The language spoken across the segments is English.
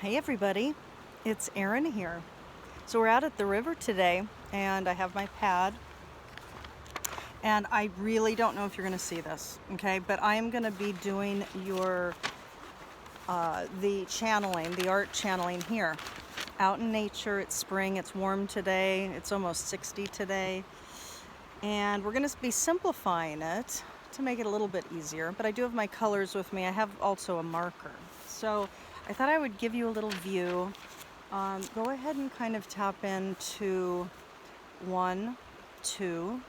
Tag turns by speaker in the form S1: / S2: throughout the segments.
S1: Hey everybody, it's Erin here. So we're out at the river today and I have my pad and I really don't know if you're going to see this, okay? But I am going to be doing the channeling, the art channeling here. Out in nature, it's spring, it's warm today, it's almost 60 today. And we're going to be simplifying it to make it a little bit easier, but I do have my colors with me. I have also a marker. So I thought I would give you a little view. Go ahead and kind of tap into 1, 2,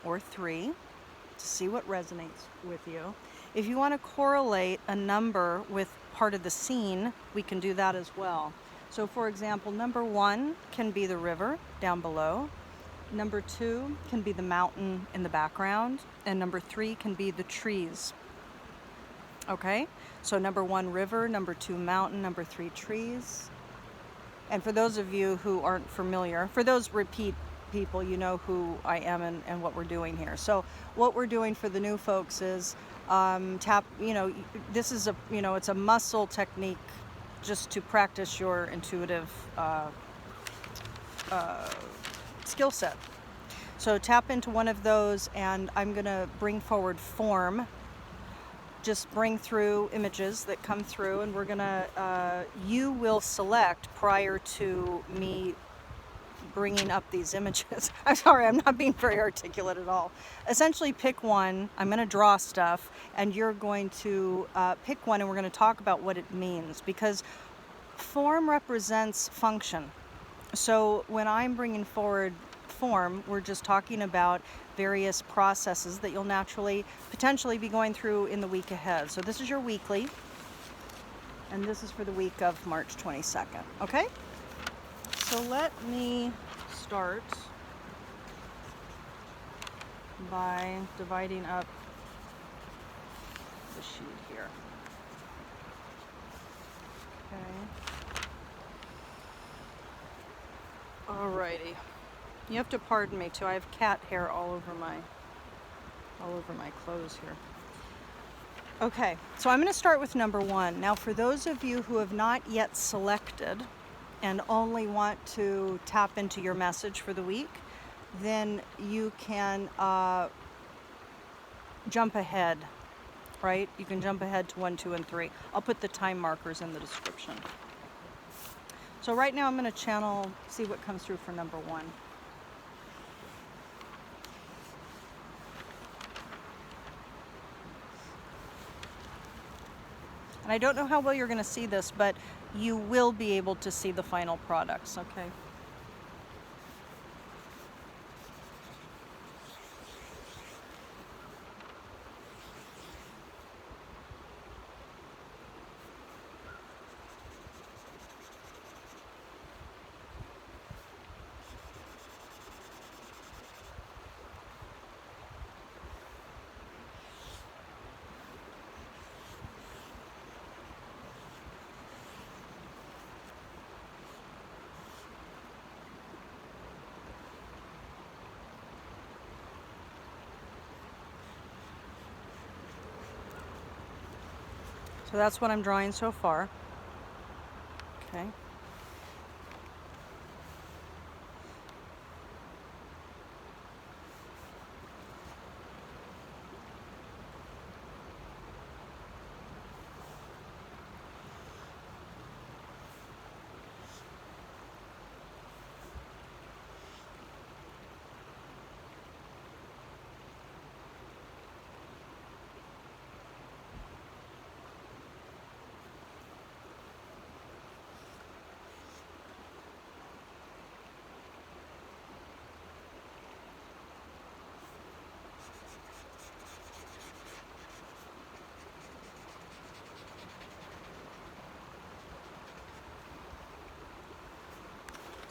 S1: or 3 to see what resonates with you. If you want to correlate a number with part of the scene, we can do that as well. So for example, number 1 can be the river down below. Number 2 can be the mountain in the background, and number 3 can be the trees. Okay, so number 1 river, number 2 mountain, number 3 trees. And for those of you who aren't familiar, for those repeat people, you know who I am and what we're doing here. So what we're doing for the new folks is this is it's a muscle technique just to practice your intuitive skill set. So tap into one of those and I'm going to bring forward form. Just bring through images that come through and we're going to, you will select prior to me bringing up these images. I'm sorry, I'm not being very articulate at all. Essentially pick one, I'm going to draw stuff and you're going to pick one and we're going to talk about what it means because form represents function. So when I'm bringing forward form, we're just talking about various processes that you'll naturally, potentially be going through in the week ahead. So this is your weekly, and this is for the week of March 22nd, okay? So let me start by dividing up the sheet here. Okay. Alrighty. You have to pardon me too. I have cat hair all over my clothes here. Okay, so I'm going to start with number 1. Now, for those of you who have not yet selected and only want to tap into your message for the week, then you can jump ahead, right? You can jump ahead to 1, 2, and 3. I'll put the time markers in the description. So right now I'm going to channel, see what comes through for number 1. And I don't know how well you're going to see this, but you will be able to see the final products, okay? So that's what I'm drawing so far. Okay.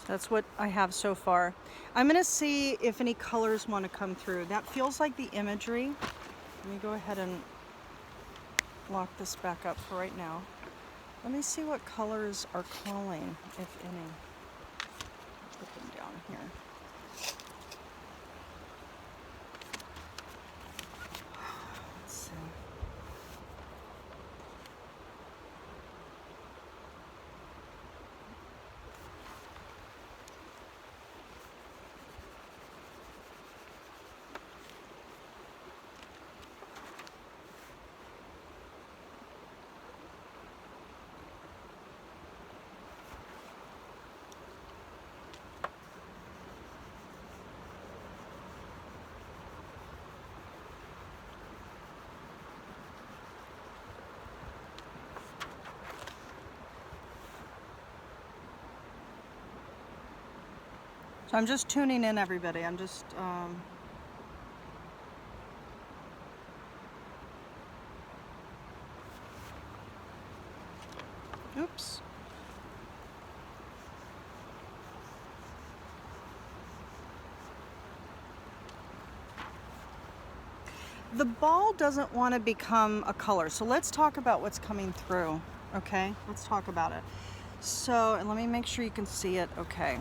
S1: That's what I have so far. I'm going to see if any colors want to come through. That feels like the imagery. Let me go ahead and lock this back up for right now. Let me see what colors are calling, if any. Put them down here. Let's see. So I'm just tuning in, everybody. I'm just oops. The ball doesn't want to become a color. So let's talk about what's coming through. Okay, let's talk about it. So, and let me make sure you can see it. Okay.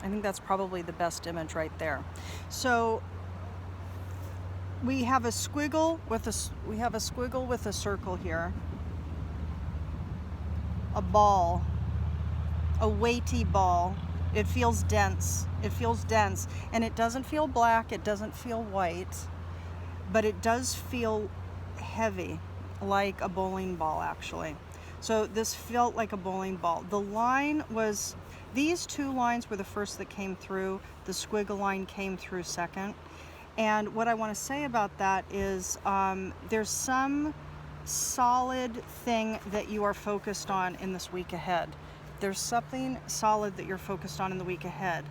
S1: I think that's probably the best image right there. So we have a squiggle with a circle here. A ball, a weighty ball. It feels dense. It feels dense, and it doesn't feel black, it doesn't feel white, but it does feel heavy, like a bowling ball actually. So this felt like a bowling ball. The line was, these two lines were the first that came through. The squiggle line came through second. And what I want to say about that is there's some solid thing that you are focused on in this week ahead. There's something solid that you're focused on in the week ahead.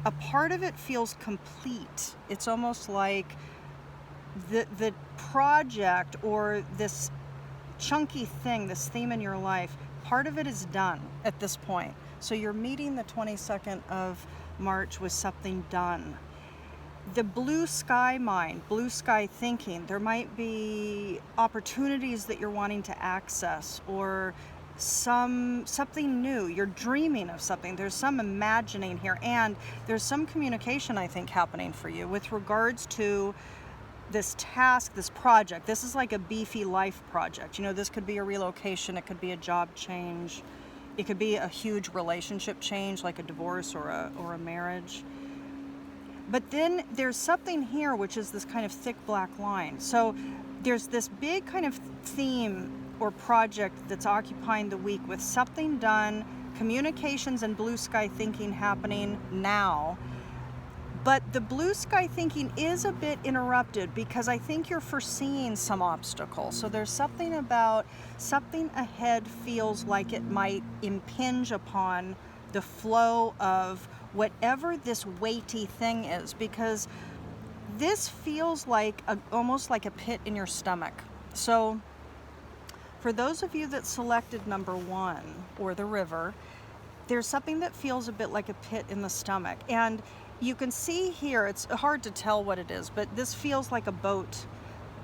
S1: A part of it feels complete. It's almost like the project or this chunky thing, this theme in your life, part of it is done at this point. So you're meeting the 22nd of March with something done. The blue sky mind, blue sky thinking, there might be opportunities that you're wanting to access, or something new. You're dreaming of something. There's some imagining here, and there's some communication, I think, happening for you with regards to this task, this project. This is like a beefy life project. You know, this could be a relocation, it could be a job change, it could be a huge relationship change, like a divorce or a marriage. But then there's something here which is this kind of thick black line. So there's this big kind of theme or project that's occupying the week with something done, communications and blue sky thinking happening now. But the blue sky thinking is a bit interrupted because I think you're foreseeing some obstacles. So there's something about something ahead feels like it might impinge upon the flow of whatever this weighty thing is, because this feels like almost like a pit in your stomach. So for those of you that selected number 1 or the river, there's something that feels a bit like a pit in the stomach. And you can see here, it's hard to tell what it is, but this feels like a boat.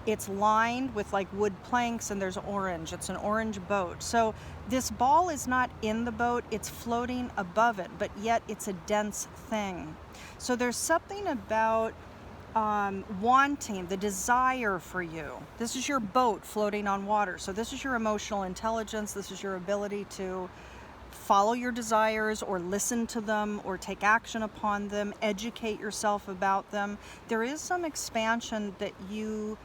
S1: It's lined with like wood planks and there's orange. It's an orange boat. So this ball is not in the boat, it's floating above it, but yet it's a dense thing. So there's something about wanting, the desire for you. This is your boat floating on water. So this is your emotional intelligence. This is your ability to follow your desires or listen to them or take action upon them, educate yourself about them. There is some expansion that you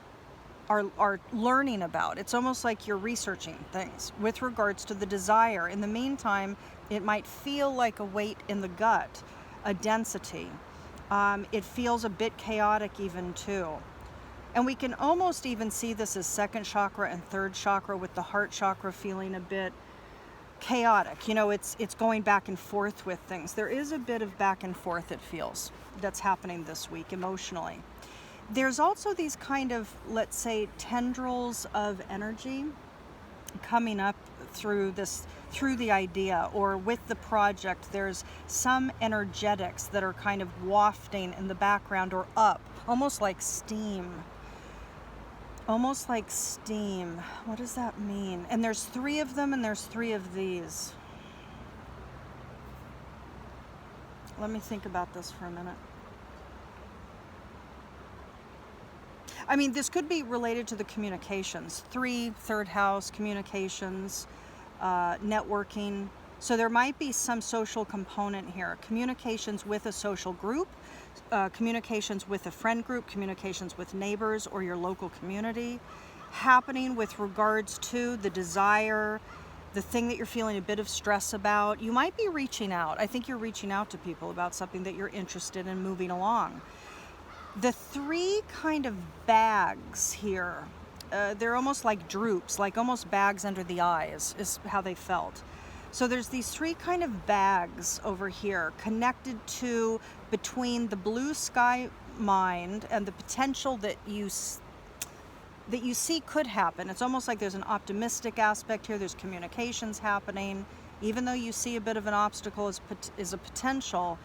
S1: are learning about. It's almost like you're researching things with regards to the desire. In the meantime, it might feel like a weight in the gut, a density. It feels a bit chaotic even too. And we can almost even see this as second chakra and third chakra, with the heart chakra feeling a bit chaotic. You know, it's going back and forth with things. There is a bit of back and forth, it feels, that's happening this week emotionally. There's also these kind of, let's say, tendrils of energy coming up through the idea or with the project. There's some energetics that are kind of wafting in the background or up, almost like steam. Almost like steam. What does that mean? And there's 3 of them, and there's 3 of these. Let me think about this for a minute. I mean, this could be related to the communications. 3, third house, communications, networking. So there might be some social component here. Communications with a social group, communications with a friend group, communications with neighbors or your local community, happening with regards to the desire, the thing that you're feeling a bit of stress about. You might be reaching out. I think you're reaching out to people about something that you're interested in moving along. The 3 kind of bags here, they're almost like droops, like almost bags under the eyes is how they felt. So there's these three kind of bags over here connected to between the blue sky mind and the potential that you see could happen. It's almost like there's an optimistic aspect here. There's communications happening. Even though you see a bit of an obstacle as a potential,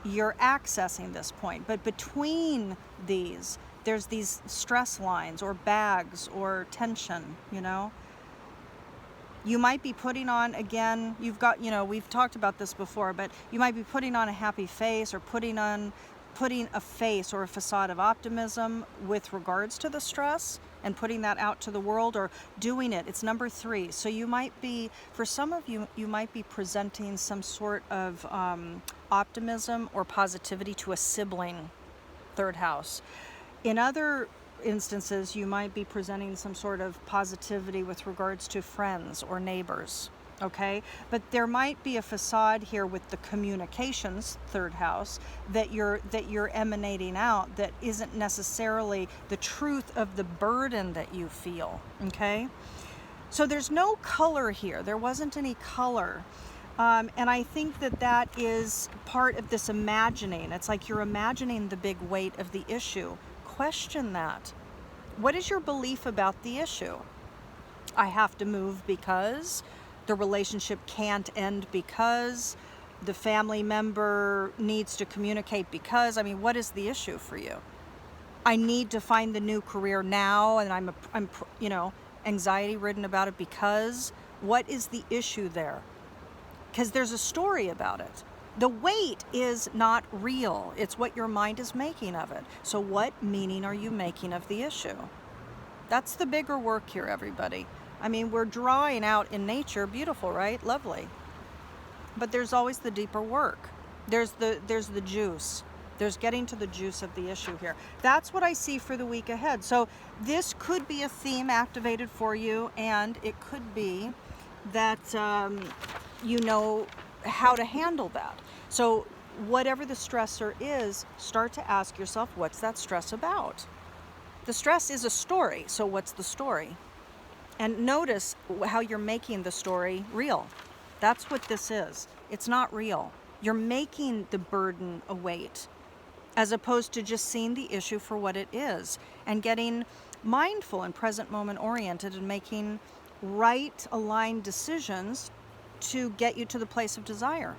S1: you're accessing this point. But between these, there's these stress lines or bags or tension, you know. You might be putting on, again, you've got, you know, we've talked about this before, but you might be putting on a happy face or putting a face or a facade of optimism with regards to the stress and putting that out to the world, or doing it. It's number 3. So you might be, for some of you, you might be presenting some sort of optimism or positivity to a sibling, 3rd house. In other instances, you might be presenting some sort of positivity with regards to friends or neighbors. Okay, but there might be a facade here with the communications, 3rd house, that you're emanating out that isn't necessarily the truth of the burden that you feel. Okay, so there's no color here. There wasn't any color. And I think that is part of this imagining. It's like you're imagining the big weight of the issue. Question that. What is your belief about the issue? I have to move because the relationship can't end, because the family member needs to communicate, because, I mean, what is the issue for you? I need to find the new career now, and I'm you know, anxiety ridden about it because. What is the issue there? Because there's a story about it. The weight is not real. It's what your mind is making of it. So what meaning are you making of the issue? That's the bigger work here, everybody. I mean, we're drawing out in nature, beautiful, right? Lovely. But there's always the deeper work. There's the juice. There's getting to the juice of the issue here. That's what I see for the week ahead. So this could be a theme activated for you, and it could be that you know how to handle that. So whatever the stressor is, start to ask yourself, what's that stress about? The stress is a story, so what's the story? And notice how you're making the story real. That's what this is. It's not real. You're making the burden a weight, as opposed to just seeing the issue for what it is and getting mindful and present moment oriented and making right aligned decisions to get you to the place of desire.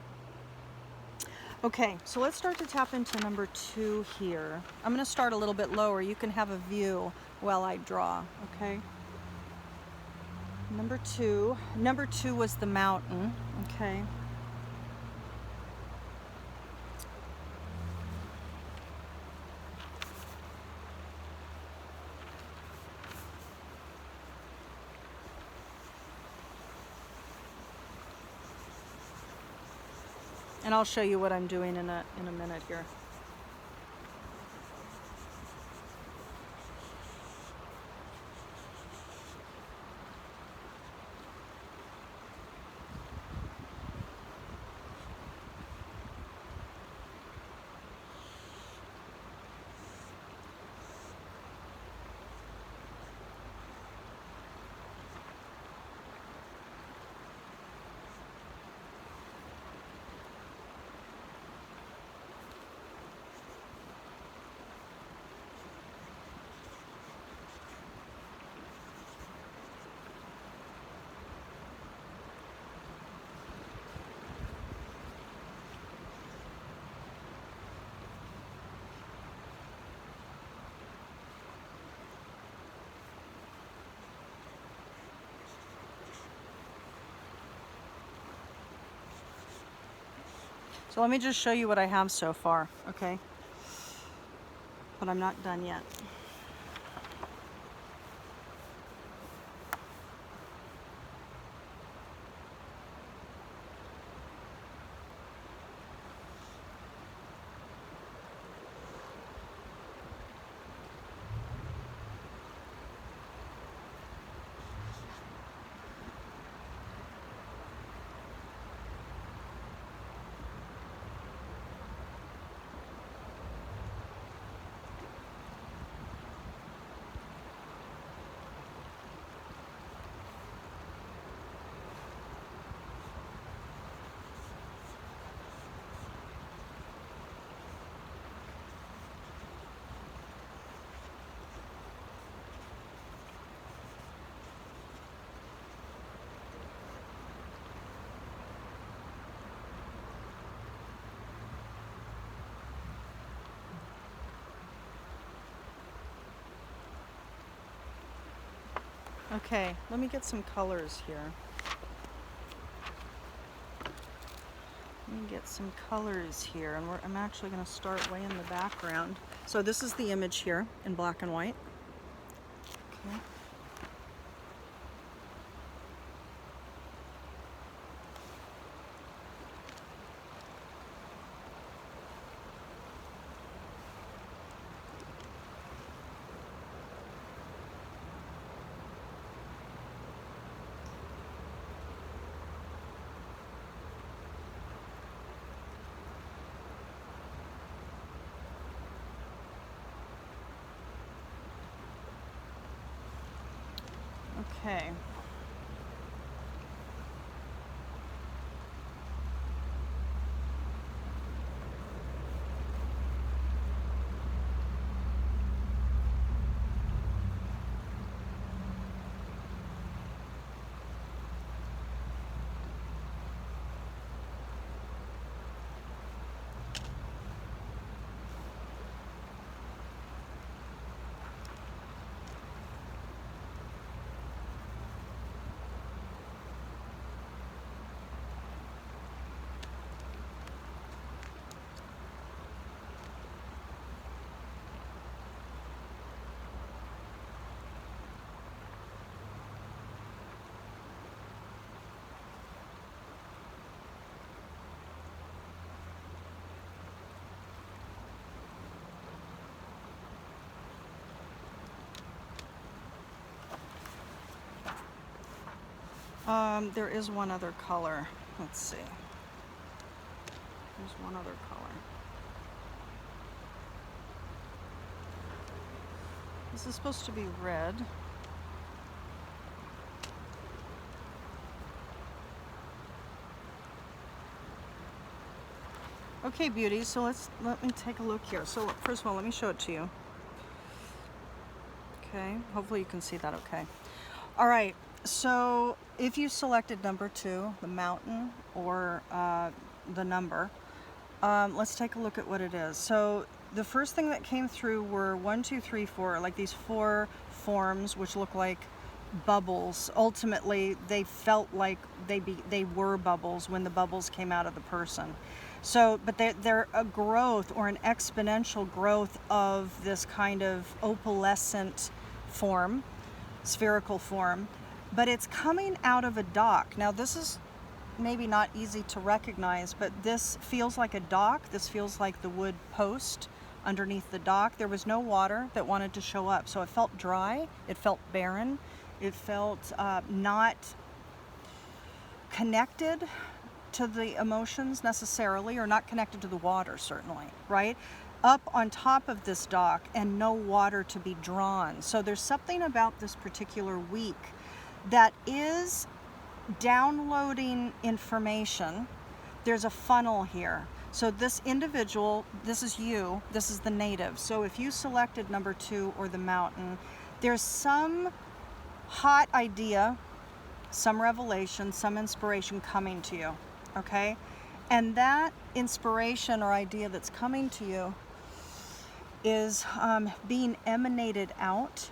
S1: Okay, so let's start to tap into number 2 here. I'm going to start a little bit lower. You can have a view while I draw, okay? Number 2 was the mountain, okay? And I'll show you what I'm doing in a minute here. So let me just show you what I have so far, okay? But I'm not done yet. Okay, let me get some colors here. Let me get some colors here, and I'm actually going to start way in the background. So this is the image here in black and white. Okay. Okay. There is one other color. Let's see. There's one other color. This is supposed to be red. Okay, beauty, so let me take a look here. So first of all, let me show it to you. Okay, hopefully you can see that okay. All right, so if you selected number 2, the mountain, or the number, let's take a look at what it is. So the first thing that came through were 1, 2, 3, 4, like these 4 forms which look like bubbles. Ultimately, they felt like they were bubbles when the bubbles came out of the person. So, but they're a growth or an exponential growth of this kind of opalescent form, spherical form, but it's coming out of a dock. Now, this is maybe not easy to recognize, but this feels like a dock. This feels like the wood post underneath the dock. There was no water that wanted to show up, so it felt dry, it felt barren, it felt not connected to the emotions necessarily, or not connected to the water certainly, right? Up on top of this dock and no water to be drawn. So there's something about this particular week that is downloading information. There's a funnel here. So this individual, this is you, this is the native. So if you selected number 2 or the mountain, there's some hot idea, some revelation, some inspiration coming to you, okay? And that inspiration or idea that's coming to you is being emanated out,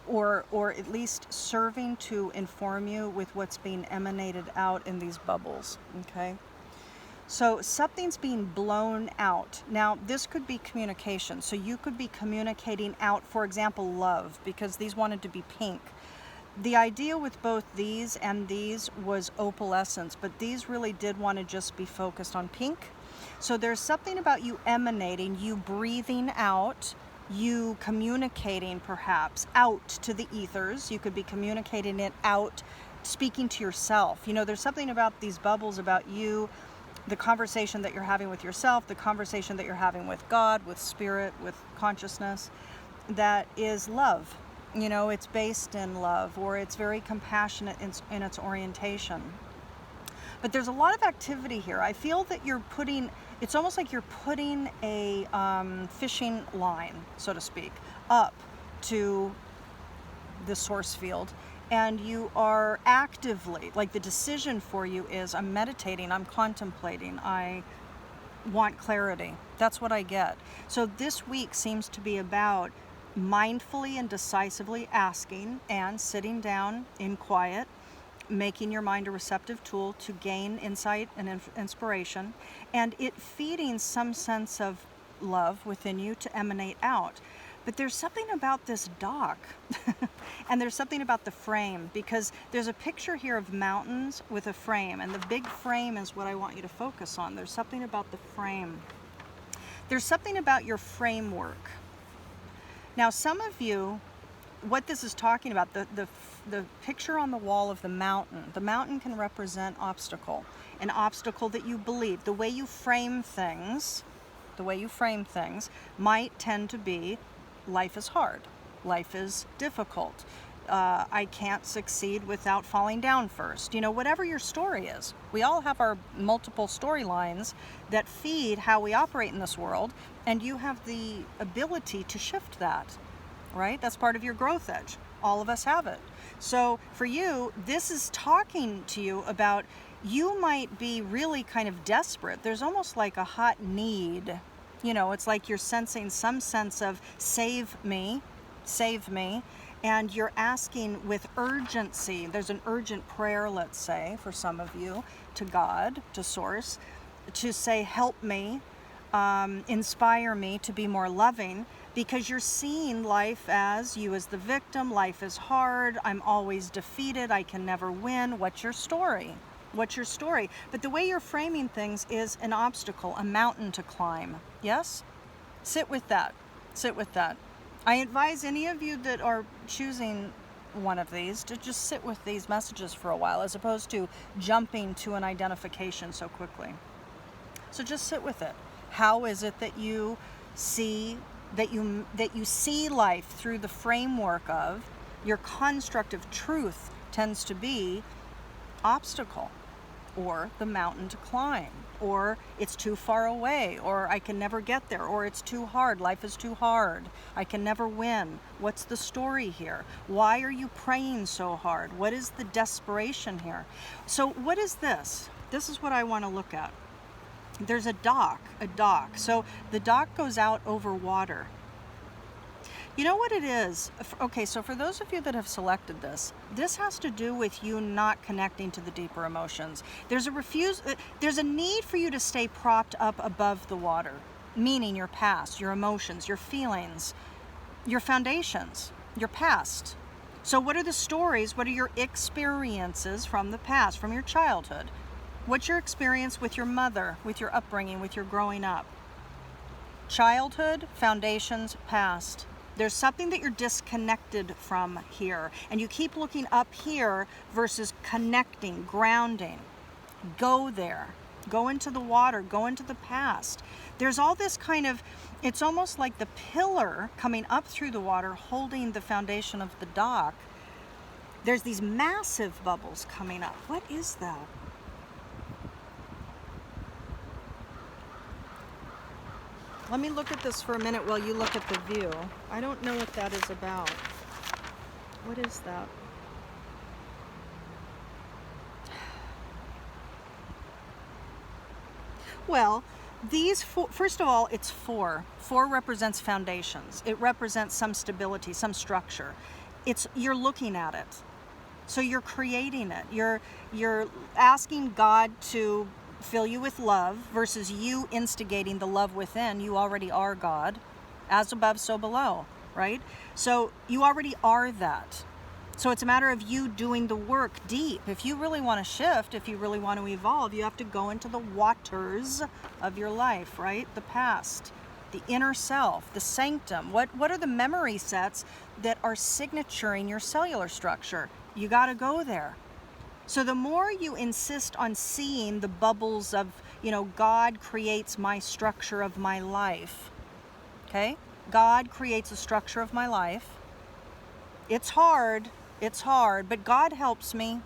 S1: or at least serving to inform you with what's being emanated out in these bubbles, okay? So something's being blown out. Now, this could be communication. So you could be communicating out, for example, love, because these wanted to be pink. The idea with both these and these was opalescence, but these really did want to just be focused on pink. So there's something about you emanating, you breathing out, you communicating perhaps out to the ethers. You could be communicating it out, speaking to yourself. You know, there's something about these bubbles about you, the conversation that you're having with yourself, the conversation that you're having with God, with spirit, with consciousness, that is love. You know, it's based in love, or it's very compassionate in its orientation. But there's a lot of activity here. I feel that you're putting, it's almost like you're putting a fishing line, so to speak, up to the source field. And you are actively, like the decision for you is, I'm meditating, I'm contemplating, I want clarity. That's what I get. So this week seems to be about mindfully and decisively asking and sitting down in quiet, making your mind a receptive tool to gain insight and inspiration, and it feeding some sense of love within you to emanate out. But there's something about this dock and there's something about the frame, because there's a picture here of mountains with a frame, and the big frame is what I want you to focus on. There's something about the frame. There's something about your framework. Now, some of you, what this is talking about, the picture on the wall of the mountain can represent obstacle, an obstacle that you believe. The way you frame things might tend to be, life is hard, life is difficult, I can't succeed without falling down first. You know, whatever your story is. We all have our multiple storylines that feed how we operate in this world, and you have the ability to shift that, right? That's part of your growth edge. All of us have it. So for you, this is talking to you about, you might be really kind of desperate. There's almost like a hot need. You know, it's like you're sensing some sense of save me, and you're asking with urgency. There's an urgent prayer, let's say, for some of you, to God, to Source, to say, help me, inspire me to be more loving, because you're seeing life as you as the victim. Life is hard, I'm always defeated, I can never win. What's your story? What's your story? But the way you're framing things is an obstacle, a mountain to climb. Yes? Sit with that. Sit with that. I advise any of you that are choosing one of these to just sit with these messages for a while, as opposed to jumping to an identification so quickly. So just sit with it. How is it that you see life through the framework of your construct of truth tends to be obstacle, or the mountain to climb, or it's too far away, or I can never get there, or it's too hard, life is too hard, I can never win. What's the story here? Why are you praying so hard? What is the desperation here? So what is this? This is what I want to look at. There's a dock. So the dock goes out over water. You know what it is? Okay, so for those of you that have selected this has to do with you not connecting to the deeper emotions. There's a need for you to stay propped up above the water, meaning your past, your emotions, your feelings, your foundations, your past. So what are the stories? What are your experiences from the past, from your childhood? What's your experience with your mother, with your upbringing, with your growing up? Childhood, foundations, past. There's something that you're disconnected from here, and you keep looking up here versus connecting, grounding. Go there. Go into the water. Go into the past. There's all this kind of, it's almost like the pillar coming up through the water holding the foundation of the dock. There's these massive bubbles coming up. What is that? Let me look at this for a minute while you look at the view. I don't know what that is about. What is that? Well, these four, first of all, it's four. Four represents foundations. It represents some stability, some structure. You're looking at it. So you're creating it. You're asking God to fill you with love versus you instigating the love within. You already are God, as above, so below, right? So you already are that. So it's a matter of you doing the work deep. If you really want to shift, if you really want to evolve, you have to go into the waters of your life, right? The past, the inner self, the sanctum. What are the memory sets that are signaturing your cellular structure? You got to go there. So the more you insist on seeing the bubbles of, God creates my structure of my life, okay? God creates a structure of my life. It's hard, but God helps me,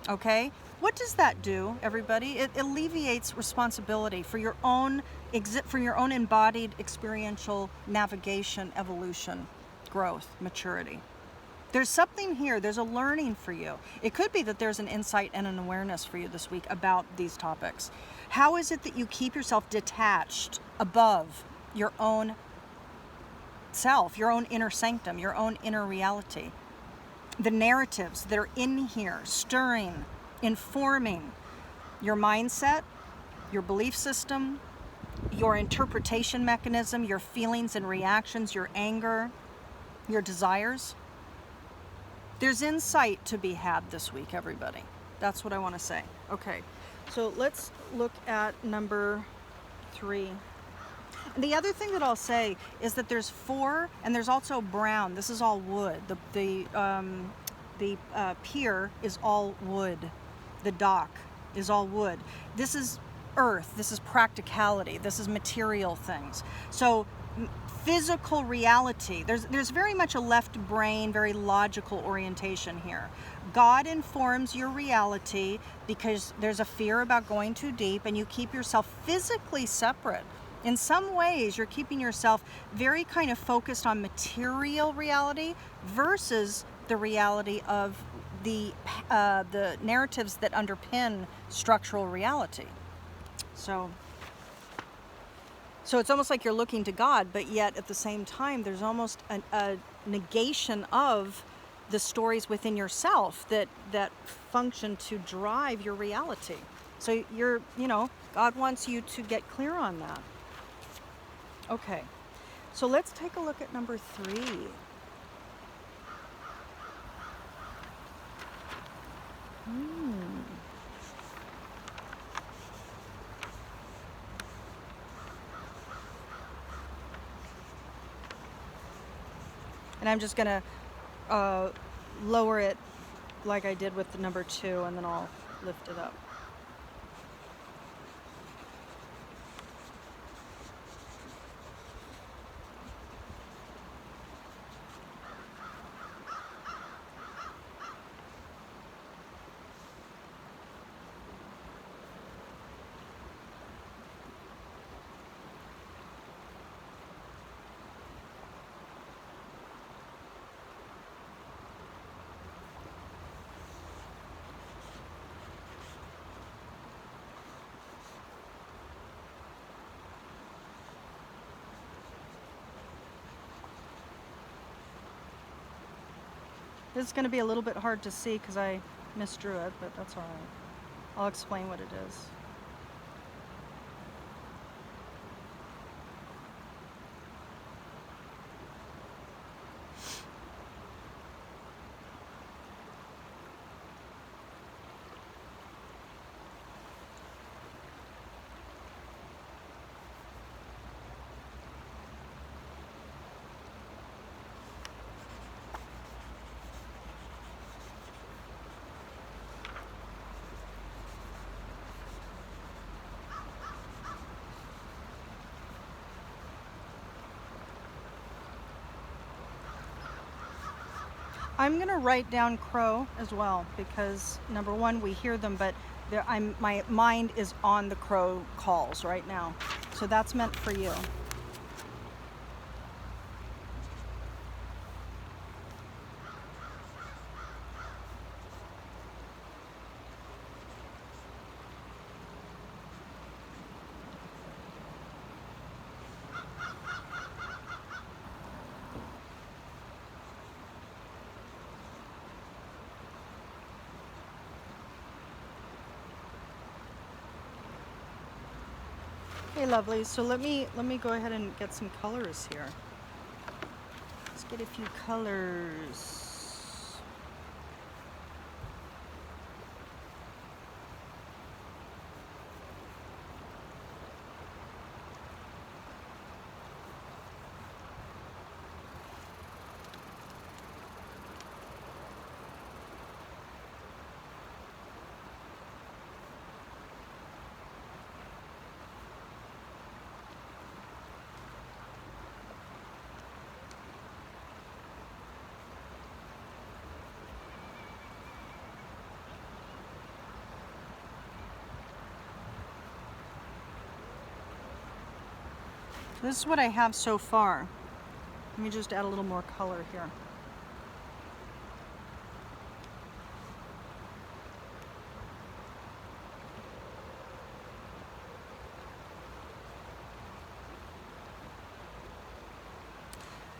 S1: okay? What does that do, everybody? It alleviates responsibility for your own embodied experiential navigation, evolution, growth, maturity. There's something here. There's a learning for you. It could be that there's an insight and an awareness for you this week about these topics. How is it that you keep yourself detached above your own self, your own inner sanctum, your own inner reality. The narratives that are in here, stirring, informing your mindset, your belief system, your interpretation mechanism, your feelings and reactions, your anger, your desires. There's insight to be had this week, everybody. That's what I want to say. Okay, so let's look at number 3. And the other thing that I'll say is that there's 4, and there's also brown. This is all wood. The pier is all wood. The dock is all wood. This is earth. This is practicality. This is material things. So physical reality, there's very much a left brain, very logical orientation here. God informs your reality because there's a fear about going too deep, and you keep yourself physically separate. In some ways, you're keeping yourself very kind of focused on material reality versus the reality of the narratives that underpin structural reality. So it's almost like you're looking to God, but yet at the same time, there's almost a negation of the stories within yourself that function to drive your reality. So God wants you to get clear on that. Okay, so let's take a look at number 3. And I'm just going to lower it like I did with the number 2, and then I'll lift it up. This is going to be a little bit hard to see because I misdrew it, but that's all right. I'll explain what it is. I'm going to write down crow as well because, number 1, we hear them, but my mind is on the crow calls right now. So that's meant for you. Hey, lovely. So let me go ahead and get some colors here. Let's get a few colors. This is what I have so far. Let me just add a little more color here.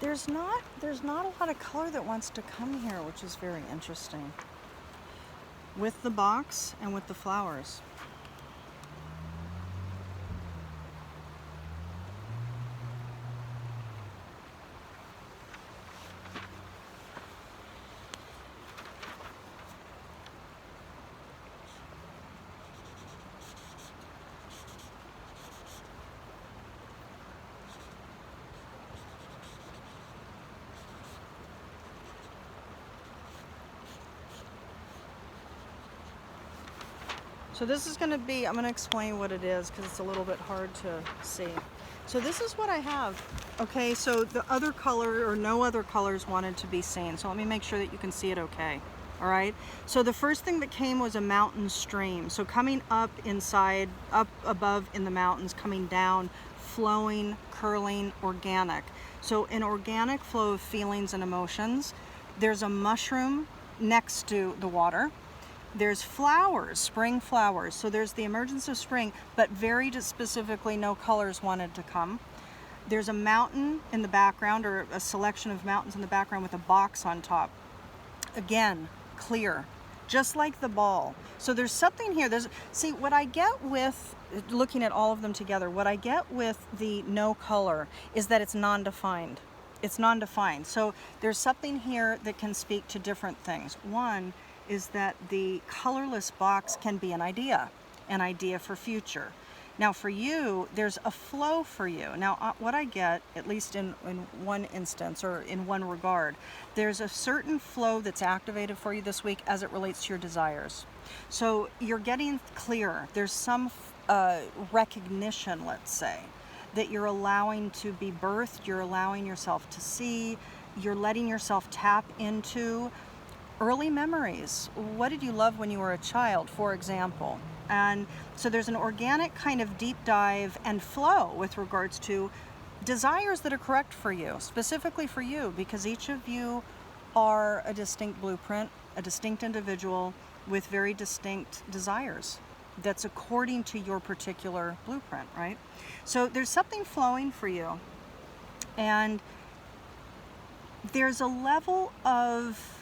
S1: there's not a lot of color that wants to come here, which is very interesting. With the box and with the flowers. So this is going to be, I'm going to explain what it is because it's a little bit hard to see. So this is what I have. Okay, so the other color or no other colors wanted to be seen. So let me make sure that you can see it okay. All right. So the first thing that came was a mountain stream. So coming up inside, up above in the mountains, coming down, flowing, curling, organic. So an organic flow of feelings and emotions. There's a mushroom next to the water. There's flowers, spring flowers. So there's the emergence of spring, but very specifically no colors wanted to come. There's a mountain in the background, or a selection of mountains in the background with a box on top. Again, clear, just like the ball. So there's something here. See, what I get with looking at all of them together, what I get with the no color is that it's non-defined. It's non-defined. So there's something here that can speak to different things. One is that the colorless box can be an idea for future. Now for you, there's a flow for you. Now what I get, at least in one instance or in one regard, there's a certain flow that's activated for you this week as it relates to your desires. So you're getting clearer. There's some recognition, let's say, that you're allowing to be birthed, you're allowing yourself to see, you're letting yourself tap into early memories. What did you love when you were a child, for example? And so there's an organic kind of deep dive and flow with regards to desires that are correct for you, specifically for you, because each of you are a distinct blueprint, a distinct individual with very distinct desires that's according to your particular blueprint, right? So there's something flowing for you, and there's a level of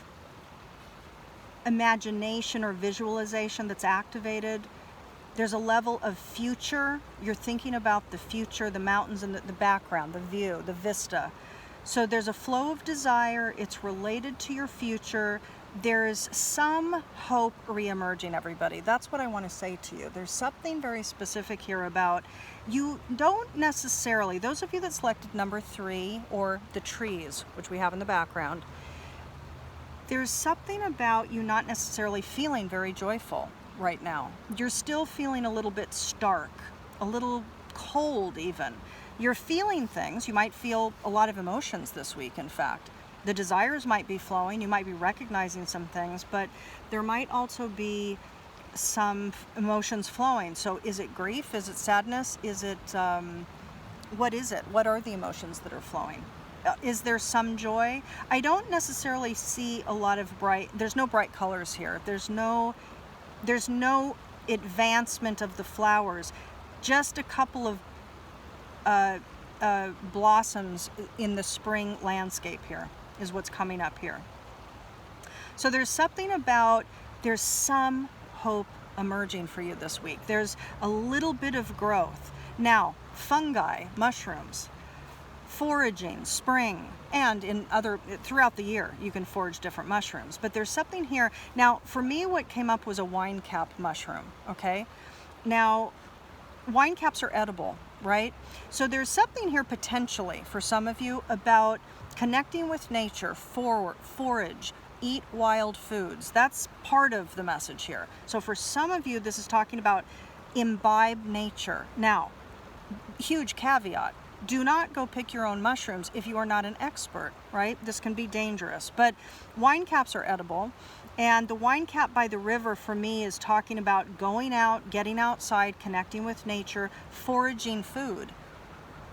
S1: imagination or visualization that's activated. There's a level of future. You're thinking about the future, the mountains and the background, the view, the vista. So there's a flow of desire. It's related to your future. There's some hope re-emerging, everybody. That's what I want to say to you. There's something very specific here about you don't necessarily, those of you that selected number 3 or the trees, which we have in the background, there's something about you not necessarily feeling very joyful right now. You're still feeling a little bit stark, a little cold even. You're feeling things. You might feel a lot of emotions this week, in fact. The desires might be flowing. You might be recognizing some things, but there might also be some emotions flowing. So is it grief? Is it sadness? Is it, what is it? What are the emotions that are flowing? Is there some joy? I don't necessarily see a lot of there's no bright colors here. There's no advancement of the flowers. Just a couple of blossoms in the spring landscape here is what's coming up here. So there's something about, there's some hope emerging for you this week. There's a little bit of growth. Now, fungi, mushrooms, foraging, spring, and throughout the year you can forage different mushrooms, but there's something here. Now for me, what came up was a wine cap mushroom. Okay, now wine caps are edible, right? So there's something here potentially for some of you about connecting with nature, forage, eat wild foods. That's part of the message here. So for some of you, this is talking about imbibe nature. Now, huge caveat. Do not go pick your own mushrooms if you are not an expert, right? This can be dangerous, but wine caps are edible. And the wine cap by the river for me is talking about going out, getting outside, connecting with nature, foraging food.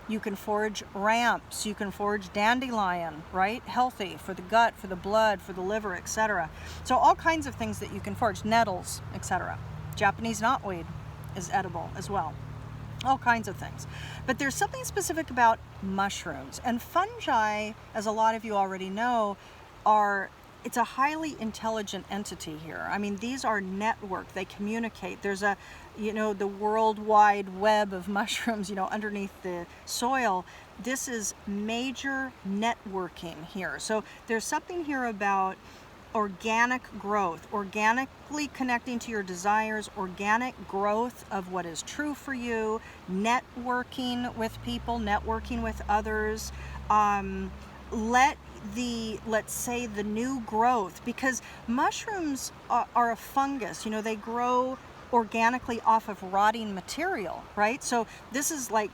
S1: You can forage ramps, you can forage dandelion, right? Healthy for the gut, for the blood, for the liver, etc. So all kinds of things that you can forage, nettles, etc. Japanese knotweed is edible as well. all kinds of things. But there's something specific about mushrooms. And fungi, as a lot of you already know, it's a highly intelligent entity here. I mean, these are networked. They communicate. There's the World Wide Web of mushrooms, underneath the soil. This is major networking here. So there's something here about organic growth, organically connecting to your desires, organic growth of what is true for you, networking with people, networking with others. Let's say the new growth, because mushrooms are a fungus, they grow organically off of rotting material, right? So this is like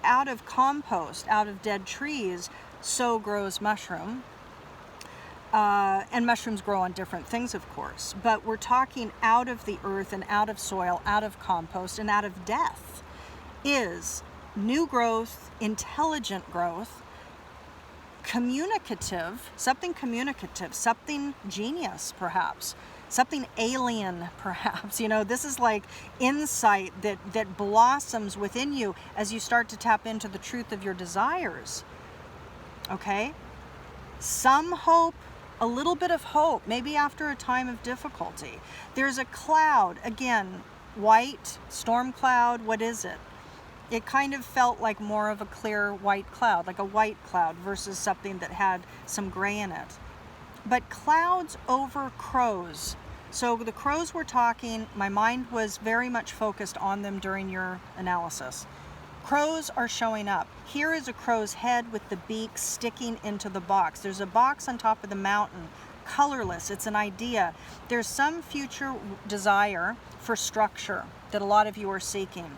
S1: out of compost, out of dead trees, so grows mushroom. And mushrooms grow on different things, of course, but we're talking out of the earth and out of soil, out of compost and out of death is new growth, intelligent growth, communicative, something genius perhaps, something alien perhaps. This is like insight that blossoms within you as you start to tap into the truth of your desires. Okay? Some hope, a little bit of hope, maybe after a time of difficulty. There's a cloud, again, white, storm cloud, what is it? It kind of felt like more of a clear white cloud, like a white cloud versus something that had some gray in it. But clouds over crows. So the crows we're talking, my mind was very much focused on them during your analysis. Crows are showing up. Here is a crow's head with the beak sticking into the box. There's a box on top of the mountain, colorless. It's an idea. There's some future desire for structure that a lot of you are seeking.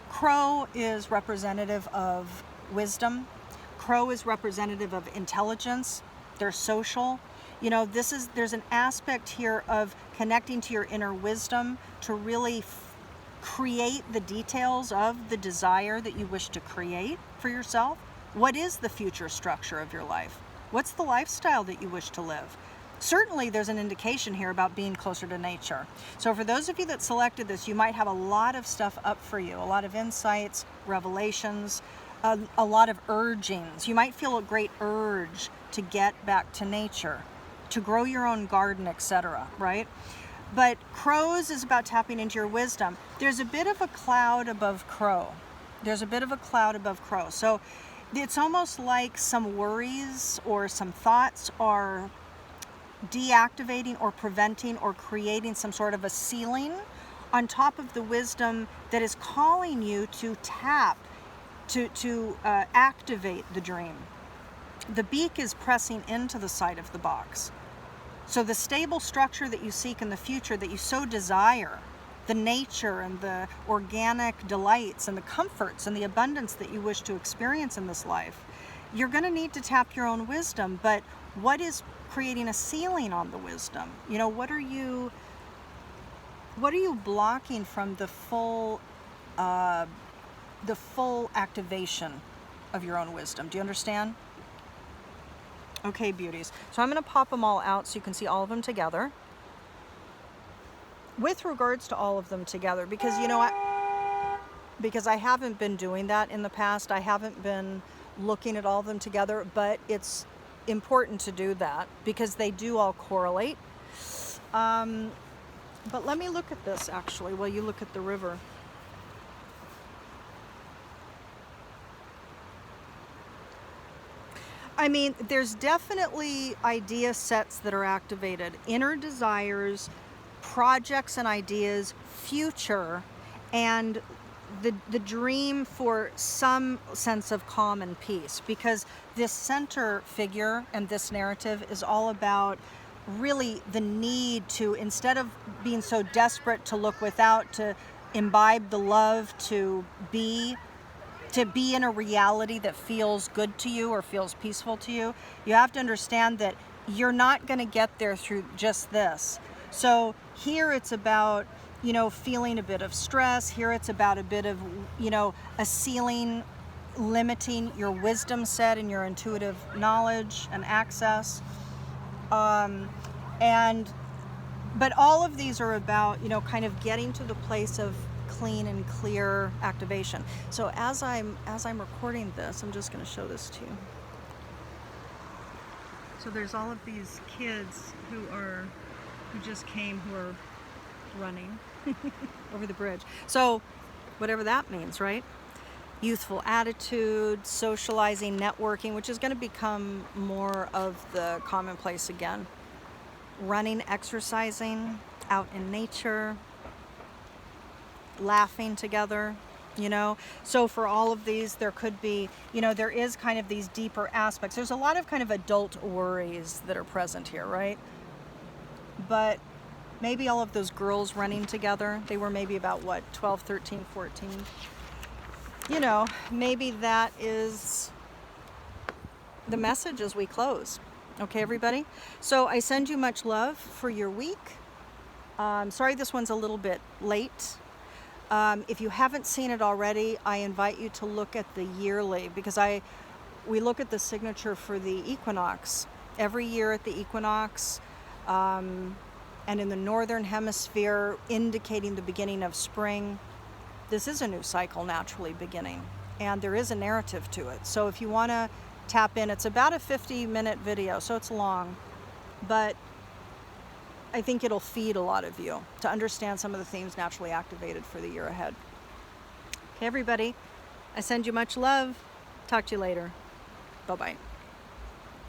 S1: Crow is representative of wisdom. Crow is representative of intelligence. They're social. There's an aspect here of connecting to your inner wisdom to really create the details of the desire that you wish to create for yourself. What is the future structure of your life? What's the lifestyle that you wish to live? Certainly there's an indication here about being closer to nature. So for those of you that selected this, you might have a lot of stuff up for you, a lot of insights, revelations, a lot of urgings. You might feel a great urge to get back to nature, to grow your own garden, etc., right? But crows is about tapping into your wisdom. There's a bit of a cloud above crow. So it's almost like some worries or some thoughts are deactivating or preventing or creating some sort of a ceiling on top of the wisdom that is calling you to tap, to activate the dream. The beak is pressing into the side of the box. So the stable structure that you seek in the future, that you so desire, the nature and the organic delights and the comforts and the abundance that you wish to experience in this life, you're going to need to tap your own wisdom. But what is creating a ceiling on the wisdom? What are you blocking from the full activation of your own wisdom? Do you understand? Okay, beauties. So I'm going to pop them all out so you can see all of them together. With regards to all of them together, because because I haven't been doing that in the past. I haven't been looking at all of them together, but it's important to do that because they do all correlate. But let me look at this actually while you look at the river. I mean, there's definitely idea sets that are activated, inner desires, projects and ideas, future, and the dream for some sense of calm and peace, because this center figure and this narrative is all about really the need to, instead of being so desperate to look without, to imbibe the love, to be in a reality that feels good to you or feels peaceful to you. You have to understand that you're not going to get there through just this. So here it's about, feeling a bit of stress. Here it's about a bit of, a ceiling limiting your wisdom set and your intuitive knowledge and access. But all of these are about, kind of getting to the place of clean and clear activation. So as I'm recording this, I'm just going to show this to you. So there's all of these kids who just came, who are running over the bridge. So whatever that means, right? Youthful attitude, socializing, networking, which is going to become more of the commonplace again. Running, exercising, out in nature, laughing together, you know. So for all of these, there could be, you know, there is kind of these deeper aspects. There's a lot of kind of adult worries that are present here, right? But maybe all of those girls running together, they were maybe about what, 12, 13, 14. You know, maybe that is the message as we close. Okay, everybody? So I send you much love for your week. Sorry this one's a little bit late. If you haven't seen it already, I invite you to look at the yearly, because we look at the signature for the equinox every year at the equinox, and in the northern hemisphere, indicating the beginning of spring. This is a new cycle naturally beginning, and there is a narrative to it. So if you want to tap in, it's about a 50-minute video, so it's long, but I think it'll feed a lot of you to understand some of the themes naturally activated for the year ahead. Okay, everybody, I send you much love. Talk to you later. Bye-bye.